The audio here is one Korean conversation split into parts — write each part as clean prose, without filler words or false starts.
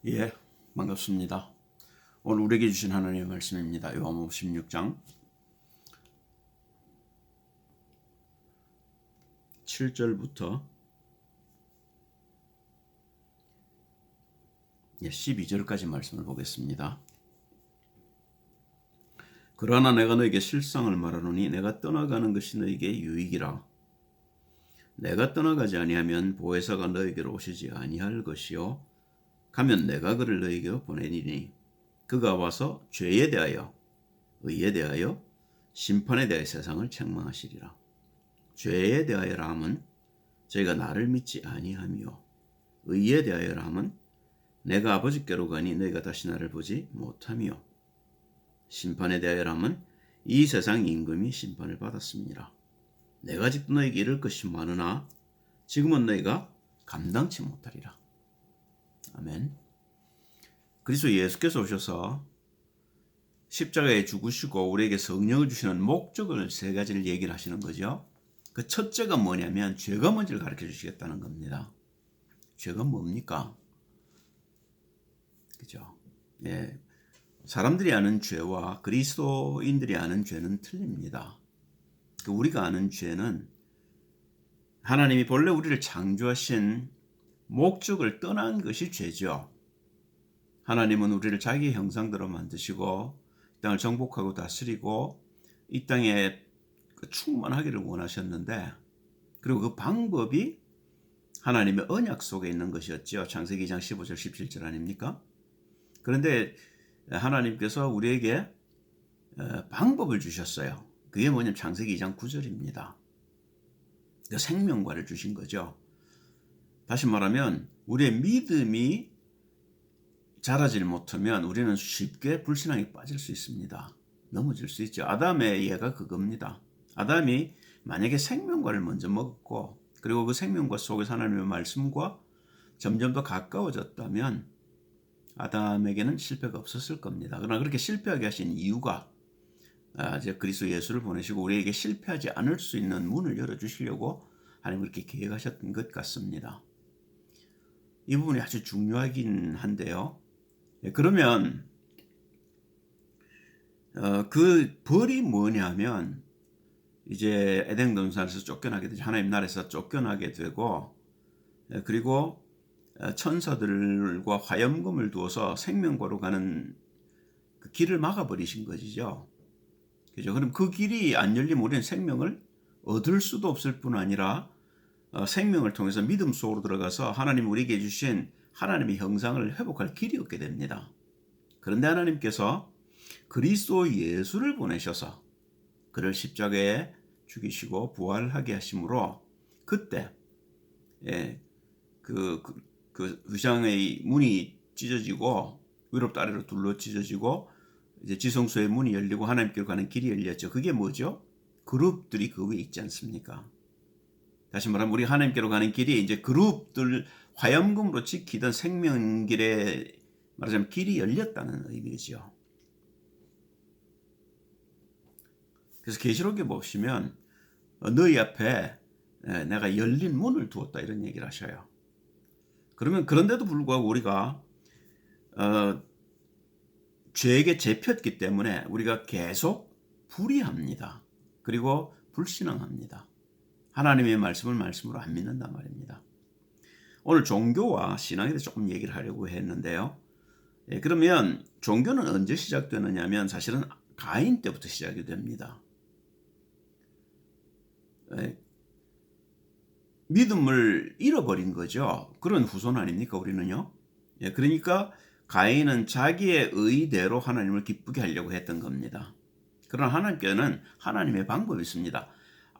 예, 반갑습니다. 오늘 우리에게 주신 하나님의 말씀입니다. 요한복음 16장 7절부터 12절까지 말씀을 보겠습니다. 그러나 내가 너에게 실상을 말하노니 내가 떠나가는 것이 너에게 유익이라. 내가 떠나가지 아니하면 보혜사가 너에게로 오시지 아니할 것이요 가면 내가 그를 너에게로 보내리니 그가 와서 죄에 대하여 의에 대하여 심판에 대하여 세상을 책망하시리라. 죄에 대하여라 함은 저희가 나를 믿지 아니하며 의에 대하여라 함은 내가 아버지께로 가니 너희가 다시 나를 보지 못하며 심판에 대하여라 함은 이 세상 임금이 심판을 받았음이니라. 내가 아직도 너희에게 이를 것이 많으나 지금은 너희가 감당치 못하리라. 아멘. 그리스도 예수께서 오셔서 십자가에 죽으시고 우리에게 성령을 주시는 목적을 세 가지를 얘기를 하시는 거죠. 그 첫째가 뭐냐면 죄가 뭔지를 가르쳐 주시겠다는 겁니다. 죄가 뭡니까? 그죠? 예. 사람들이 아는 죄와 그리스도인들이 아는 죄는 틀립니다. 우리가 아는 죄는 하나님이 본래 우리를 창조하신 목적을 떠난 것이 죄죠. 하나님은 우리를 자기의 형상대로 만드시고 이 땅을 정복하고 다스리고 이 땅에 충만하기를 원하셨는데, 그리고 그 방법이 하나님의 언약 속에 있는 것이었죠. 창세기 2장 15절 17절 아닙니까? 그런데 하나님께서 우리에게 방법을 주셨어요. 그게 뭐냐면 창세기 2장 9절입니다. 그 생명과를 주신 거죠. 다시 말하면 우리의 믿음이 자라질 못하면 우리는 쉽게 불신앙에 빠질 수 있습니다. 넘어질 수 있죠. 아담의 예가 그겁니다. 아담이 만약에 생명과를 먼저 먹었고 그리고 그 생명과 속에서 하나님의 말씀과 점점 더 가까워졌다면 아담에게는 실패가 없었을 겁니다. 그러나 그렇게 실패하게 하신 이유가 이제 그리스도 예수를 보내시고 우리에게 실패하지 않을 수 있는 문을 열어주시려고 하나님 그렇게 계획하셨던 것 같습니다. 이 부분이 아주 중요하긴 한데요. 그러면 그 벌이 뭐냐면 이제 에덴 동산에서 쫓겨나게 되죠. 하나님 나라에서 쫓겨나게 되고 그리고 천사들과 화염금을 두어서 생명과로 가는 그 길을 막아버리신 것이죠. 그죠? 그럼 그 길이 안 열리면 우리는 생명을 얻을 수도 없을 뿐 아니라 생명을 통해서 믿음 속으로 들어가서 하나님 우리에게 주신 하나님의 형상을 회복할 길이 없게 됩니다. 그런데 하나님께서 그리스도 예수를 보내셔서 그를 십자가에 죽이시고 부활하게 하심으로 그때 그 위장의 문이 찢어지고 위로부터 아래로 둘러 찢어지고 이제 지성소의 문이 열리고 하나님께로 가는 길이 열렸죠. 그게 뭐죠? 그룹들이 그 위에 있지 않습니까? 다시 말하면 우리 하나님께로 가는 길이 이제 그룹들 화염금으로 지키던 생명길에 말하자면 길이 열렸다는 의미죠. 그래서 계시록에 보시면 너희 앞에 내가 열린 문을 두었다 이런 얘기를 하셔요. 그러면 그런데도 불구하고 우리가 죄에게 잡혔기 때문에 우리가 계속 불의합니다. 그리고 불신앙합니다. 하나님의 말씀을 말씀으로 안 믿는단 말입니다. 오늘 종교와 신앙에 대해서 조금 얘기를 하려고 했는데요. 그러면 종교는 언제 시작되느냐면 사실은 가인 때부터 시작이 됩니다. 믿음을 잃어버린 거죠. 그런 후손 아닙니까 우리는요. 그러니까 가인은 자기의 의대로 하나님을 기쁘게 하려고 했던 겁니다. 그러나 하나님께는 하나님의 방법이 있습니다.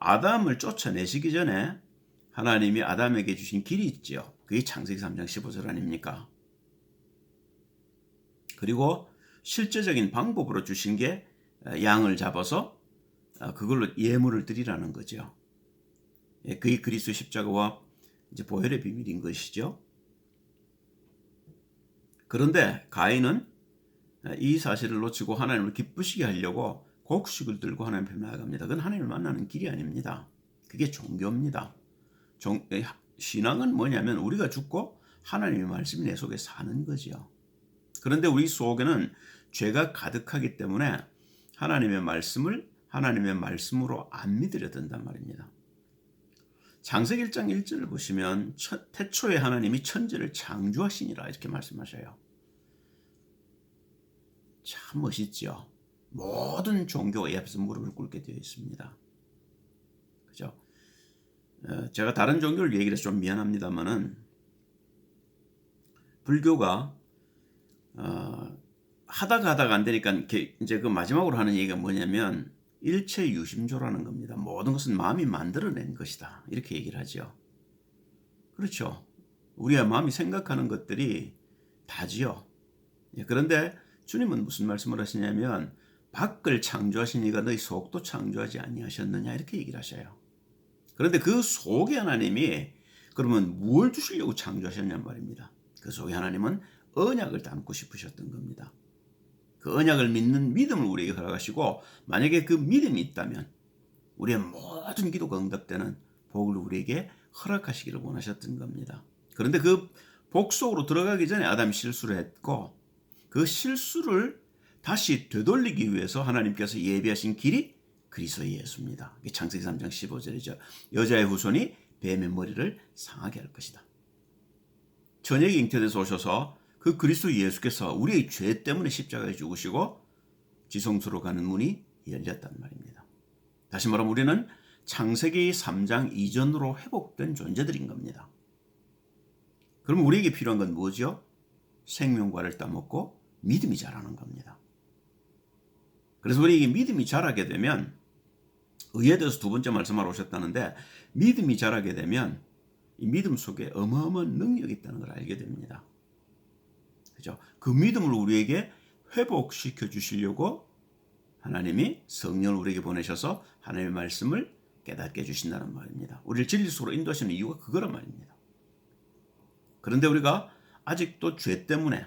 아담을 쫓아내시기 전에 하나님이 아담에게 주신 길이 있죠. 그게 창세기 3장 15절 아닙니까? 그리고 실제적인 방법으로 주신 게 양을 잡아서 그걸로 예물을 드리라는 거죠. 그게 그리스도 십자가와 이제 보혈의 비밀인 것이죠. 그런데 가인은 이 사실을 놓치고 하나님을 기쁘시게 하려고 곡식을 들고 하나님 앞에 나아갑니다. 그건 하나님을 만나는 길이 아닙니다. 그게 종교입니다. 신앙은 뭐냐면 우리가 죽고 하나님의 말씀이 내 속에 사는 거죠. 그런데 우리 속에는 죄가 가득하기 때문에 하나님의 말씀을 하나님의 말씀으로 안 믿으려 든단 말입니다. 창세기 1장 1절을 보시면 태초에 하나님이 천지를 창조하시니라 이렇게 말씀하셔요. 참 멋있죠. 모든 종교가 이 앞에서 무릎을 꿇게 되어 있습니다. 그죠? 제가 다른 종교를 얘기를 해서 좀 미안합니다만은 불교가 하다가 안 되니까 이제 그 마지막으로 하는 얘기가 뭐냐면 일체 유심조라는 겁니다. 모든 것은 마음이 만들어낸 것이다. 이렇게 얘기를 하죠. 그렇죠. 우리의 마음이 생각하는 것들이 다지요. 그런데 주님은 무슨 말씀을 하시냐면 밖을 창조하시니가 너희 속도 창조하지 아니하셨느냐 이렇게 얘기를 하셔요. 그런데 그 속에 하나님이 그러면 무엇을 주시려고 창조하셨냔 말입니다. 그 속에 하나님은 언약을 담고 싶으셨던 겁니다. 그 언약을 믿는 믿음을 우리에게 허락하시고 만약에 그 믿음이 있다면 우리의 모든 기도가 응답되는 복을 우리에게 허락하시기를 원하셨던 겁니다. 그런데 그 복 속으로 들어가기 전에 아담이 실수를 했고 그 실수를 다시 되돌리기 위해서 하나님께서 예비하신 길이 그리스도 예수입니다. 창세기 3장 15절이죠. 여자의 후손이 뱀의 머리를 상하게 할 것이다. 저녁에 잉태돼서 오셔서 그 그리스도 예수께서 우리의 죄 때문에 십자가에 죽으시고 지성소로 가는 문이 열렸단 말입니다. 다시 말하면 우리는 창세기 3장 이전으로 회복된 존재들인 겁니다. 그럼 우리에게 필요한 건 뭐죠? 생명과를 따먹고 믿음이 자라는 겁니다. 그래서 우리에게 믿음이 자라게 되면 의에 대해서 두 번째 말씀하러 오셨다는데 믿음이 자라게 되면 이 믿음 속에 어마어마한 능력이 있다는 걸 알게 됩니다. 그죠? 그 믿음을 우리에게 회복시켜 주시려고 하나님이 성령을 우리에게 보내셔서 하나님의 말씀을 깨닫게 해주신다는 말입니다. 우리를 진리 속으로 인도하시는 이유가 그거란 말입니다. 그런데 우리가 아직도 죄 때문에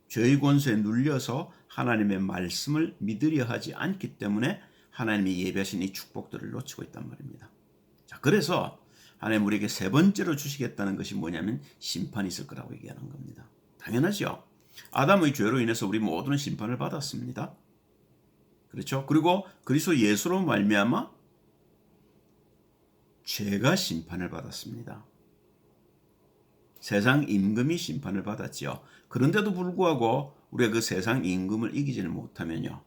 죄의 권세에 눌려서 하나님의 말씀을 믿으려 하지 않기 때문에 하나님이 예배하신 이 축복들을 놓치고 있단 말입니다. 자, 그래서 하나님 우리에게 세 번째로 주시겠다는 것이 뭐냐면 심판이 있을 거라고 얘기하는 겁니다. 당연하죠. 아담의 죄로 인해서 우리 모두는 심판을 받았습니다. 그렇죠? 그리고 그리스도 예수로 말미암아 죄가 심판을 받았습니다. 세상 임금이 심판을 받았지요. 그런데도 불구하고 우리가 그 세상 임금을 이기지는 못하면요.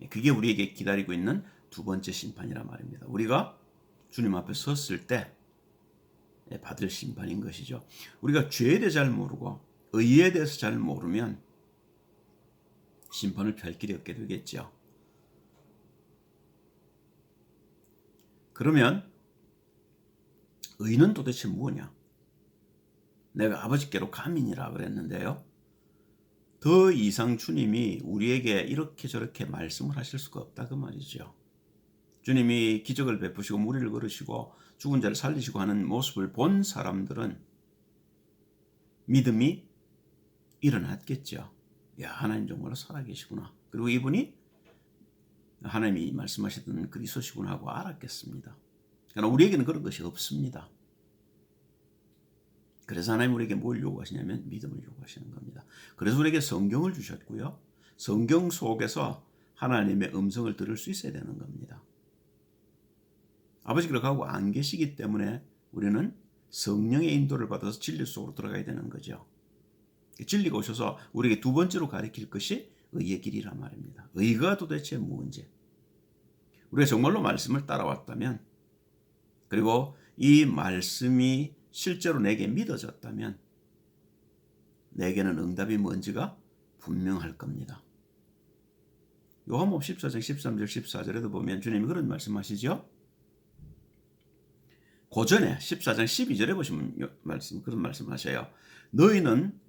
그게 우리에게 기다리고 있는 두 번째 심판이란 말입니다. 우리가 주님 앞에 섰을 때 받을 심판인 것이죠. 우리가 죄에 대해 잘 모르고 의에 대해서 잘 모르면 심판을 펼 길이 없게 되겠죠. 그러면 의는 도대체 뭐냐? 내가 아버지께로 가민이라 그랬는데요. 더 이상 주님이 우리에게 이렇게 저렇게 말씀을 하실 수가 없다 그 말이죠. 주님이 기적을 베푸시고 무리를 걸으시고 죽은 자를 살리시고 하는 모습을 본 사람들은 믿음이 일어났겠죠. 야, 하나님 정말로 살아계시구나. 그리고 이분이 하나님이 말씀하시던 그리스도시구나 하고 알았겠습니다. 그러나 우리에게는 그런 것이 없습니다. 그래서 하나님 우리에게 뭘 요구하시냐면 믿음을 요구하시는 겁니다. 그래서 우리에게 성경을 주셨고요. 성경 속에서 하나님의 음성을 들을 수 있어야 되는 겁니다. 아버지께로 가고 안 계시기 때문에 우리는 성령의 인도를 받아서 진리 속으로 들어가야 되는 거죠. 진리가 오셔서 우리에게 두 번째로 가르칠 것이 의의 길이란 말입니다. 의가 도대체 뭔지. 우리가 정말로 말씀을 따라왔다면 그리고 이 말씀이 실제로 내게 믿어졌다면 내게는 응답이 뭔지가 분명할 겁니다. 요한복음 14장 13절 14절에도 보면 주님이 그런 말씀하시죠. 고전에 14장 12절에 보시면 그런 말씀하셔요. 너희는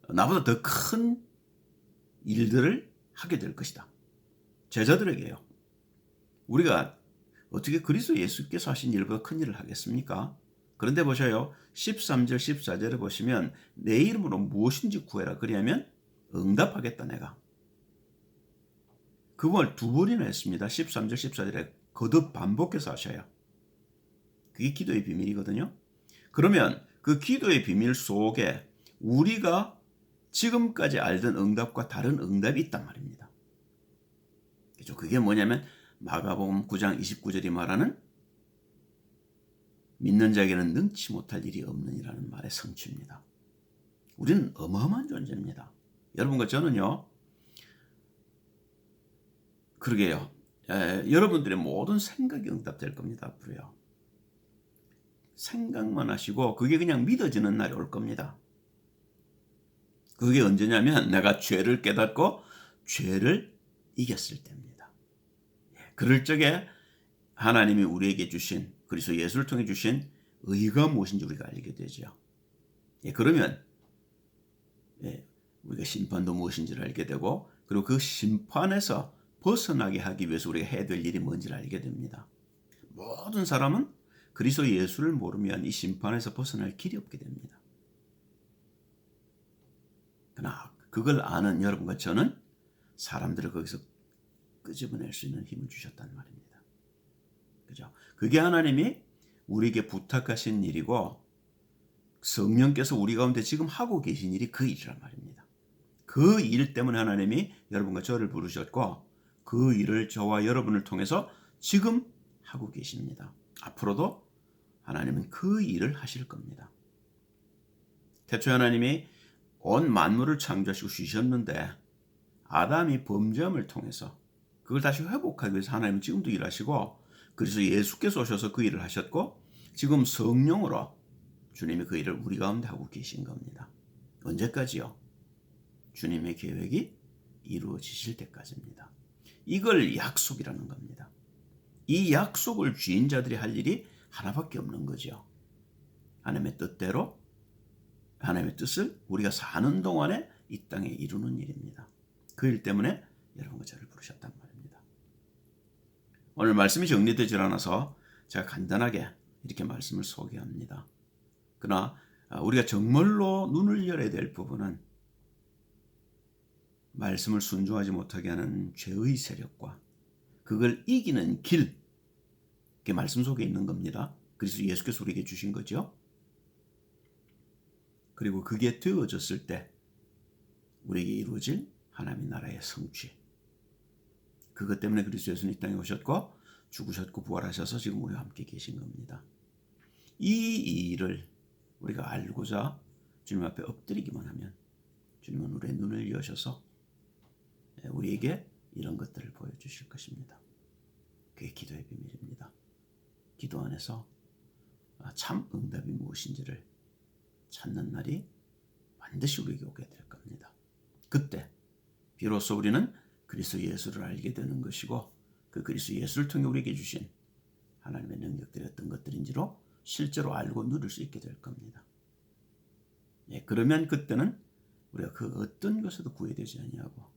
나보다 더 큰 일들을 하게 될 것이다. 제자들에게요. 우리가 어떻게 그리스도 예수께서 하신 일보다 큰 일을 하겠습니까? 그런데 보셔요. 13절 14절에 보시면 내 이름으로 무엇인지 구해라. 그리하면 응답하겠다 내가. 그 말 두 번이나 했습니다. 13절 14절에 거듭 반복해서 하셔요. 그게 기도의 비밀이거든요. 그러면 그 기도의 비밀 속에 우리가 지금까지 알던 응답과 다른 응답이 있단 말입니다. 그죠? 그게 뭐냐면 마가복음 9장 29절이 말하는 믿는 자에게는 능치 못할 일이 없느니라는 말의 성취입니다. 우리는 어마어마한 존재입니다. 여러분과 저는요. 그러게요. 여러분들의 모든 생각이 응답될 겁니다. 앞으로요. 생각만 하시고 그게 그냥 믿어지는 날이 올 겁니다. 그게 언제냐면 내가 죄를 깨닫고 죄를 이겼을 때입니다. 그럴 적에 하나님이 우리에게 주신 그리스도 예수를 통해 주신 의가 무엇인지 우리가 알게 되죠. 그러면 우리가 심판도 무엇인지를 알게 되고 그리고 그 심판에서 벗어나게 하기 위해서 우리가 해야 될 일이 뭔지를 알게 됩니다. 모든 사람은 그리스도 예수를 모르면 이 심판에서 벗어날 길이 없게 됩니다. 그러나 그걸 아는 여러분과 저는 사람들을 거기서 끄집어낼 수 있는 힘을 주셨단 말입니다. 그죠? 그게 하나님이 우리에게 부탁하신 일이고 성령께서 우리 가운데 지금 하고 계신 일이 그 일이란 말입니다. 그 일 때문에 하나님이 여러분과 저를 부르셨고 그 일을 저와 여러분을 통해서 지금 하고 계십니다. 앞으로도 하나님은 그 일을 하실 겁니다. 태초에 하나님이 온 만물을 창조하시고 쉬셨는데 아담이 범죄함을 통해서 그걸 다시 회복하기 위해서 하나님은 지금도 일하시고 그래서 예수께서 오셔서 그 일을 하셨고 지금 성령으로 주님이 그 일을 우리 가운데 하고 계신 겁니다. 언제까지요? 주님의 계획이 이루어지실 때까지입니다. 이걸 약속이라는 겁니다. 이 약속을 쥐인 자들이 할 일이 하나밖에 없는 거죠. 하나님의 뜻대로 하나님의 뜻을 우리가 사는 동안에 이 땅에 이루는 일입니다. 그 일 때문에 여러분과 저를 부르셨단 말입니다. 오늘 말씀이 정리되질 않아서 제가 간단하게 이렇게 말씀을 소개합니다. 그러나 우리가 정말로 눈을 열어야 될 부분은 말씀을 순종하지 못하게 하는 죄의 세력과 그걸 이기는 길, 그게 말씀 속에 있는 겁니다. 그래서 예수께서 우리에게 주신 거죠. 그리고 그게 되어졌을 때 우리에게 이루어질 하나님의 나라의 성취. 그것 때문에 그리스도 예수는 이 땅에 오셨고 죽으셨고 부활하셔서 지금 우리와 함께 계신 겁니다. 이 일을 우리가 알고자 주님 앞에 엎드리기만 하면 주님은 우리의 눈을 여셔서 우리에게 이런 것들을 보여주실 것입니다. 그게 기도의 비밀입니다. 기도 안에서 참 응답이 무엇인지를 찾는 날이 반드시 우리에게 오게 될 겁니다. 그때 비로소 우리는 그리스도 예수를 알게 되는 것이고 그 그리스도 예수를 통해 우리에게 주신 하나님의 능력들이 어떤 것들인지로 실제로 알고 누릴 수 있게 될 겁니다. 그러면 그때는 우리가 그 어떤 것에도 구애되지 아니하고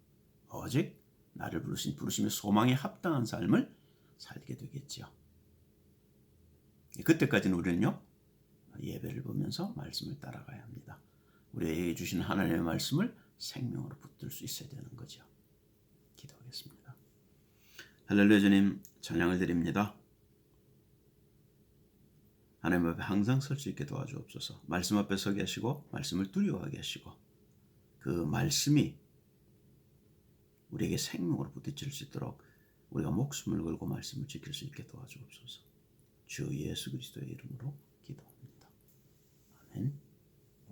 오직 나를 부르심의 소망에 합당한 삶을 살게 되겠지요. 그때까지는 우리는요 예배를 보면서 말씀을 따라가야 합니다. 우리에게 주신 하나님의 말씀을 생명으로 붙들 수 있어야 되는 거죠. 기도하겠습니다. 할렐루야. 주님 찬양을 드립니다. 하나님 앞에 항상 설 수 있게 도와주옵소서. 말씀 앞에 서게 하시고 말씀을 두려워하게 하시고 그 말씀이 우리에게 생명으로 부딪힐 수 있도록 우리가 목숨을 걸고 말씀을 지킬 수 있게 도와주옵소서. 주 예수 그리스도의 이름으로 기도합니다. 아멘.